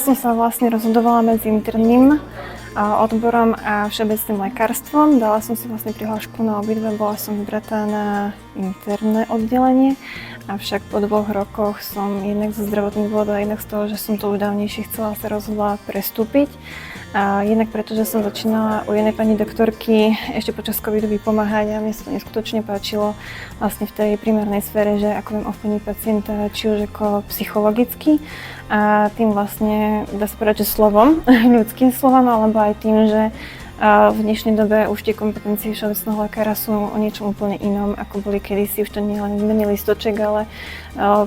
som sa vlastne rozhodovala medzi interným odborom a všeobecným lekárstvom. Dala som si vlastne prihlášku na obidve, bola som vybratá na interné oddelenie, avšak po 2 rokoch som jednak zo zdravotných dôvodov a jednak z toho, že som to už dávnejšie chcela, sa rozhodla prestúpiť. Jednak preto, že som začínala u jednej pani doktorky ešte počas covidu pomáhať a mne sa to neskutočne páčilo vlastne v tej primárnej sfére, že ako viem ovplyvniť pacienta, či už ako psychologicky a tým vlastne, dá sa povedať, že slovom, ľudským slovom, alebo aj tým, že v dnešnej dobe už tie kompetencie všeobecného lekára sú o niečom úplne inom, ako boli kedysi. Už to nie je len výmeny listoček, ale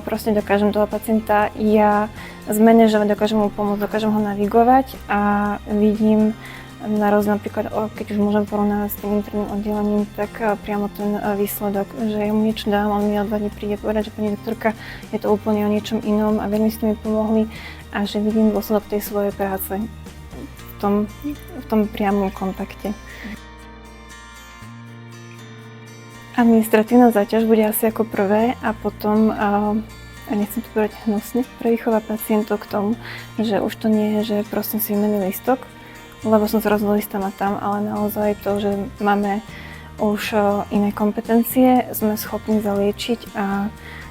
proste dokážem toho pacienta ja zmanéžovať, dokážem mu pomôcť, dokážem ho navigovať a vidím na rozdiel napríklad, keď už môžem porovnať s tým interným oddelením, tak priamo ten výsledok, že ja mu niečo dám, on mi o 2 dní príde povedať, že pani doktorka, je to úplne o niečom inom a veľmi ste mi pomohli a že vidím dôsledok tej svojej práce v tom priamom kontakte. Administratívna záťaž bude asi ako prvé a potom, a nechcem to povedať hnusne, prevýchova pacientov k tomu, že už to nie je, že prosím si vymený listok, lebo som sa rozhodla ísť tam a tam, ale naozaj to, že máme už iné kompetencie, sme schopní zaliečiť a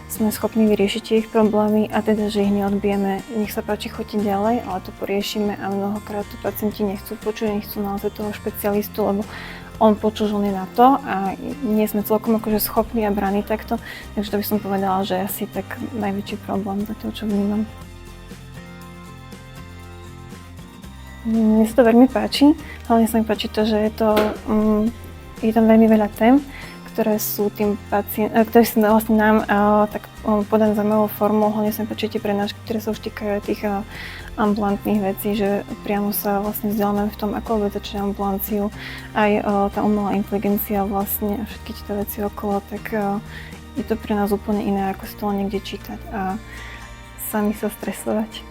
sme schopní vyriešiť ich problémy a teda, že ich neodbijeme. Nech sa páči, choďte ďalej, ale to poriešime a mnohokrát to pacienti nechcú počuť, nechcú naozaj toho špecialistu, lebo on počul, že on je na to a nie sme celkom akože schopní a braní takto, takže to by som povedala, že asi tak najväčší problém zatiaľ, čo vnímam. Mne sa to veľmi páči, hlavne sa mi páči to, že je tam veľmi veľa tém, ktoré sú ktoré sú vlastne nám tak podané zaujímavou formou, hlavne sa mi páči tie prednášky, ktoré sa už týkajú tých ambulantných vecí, že priamo sa vlastne vzdeláme v tom, ako vôbec začať ambulanciu, aj tá umelá inteligencia vlastne a všetky tieto veci okolo, tak je to pre nás úplne iné, ako si to len niekde čítať a sami sa stresovať.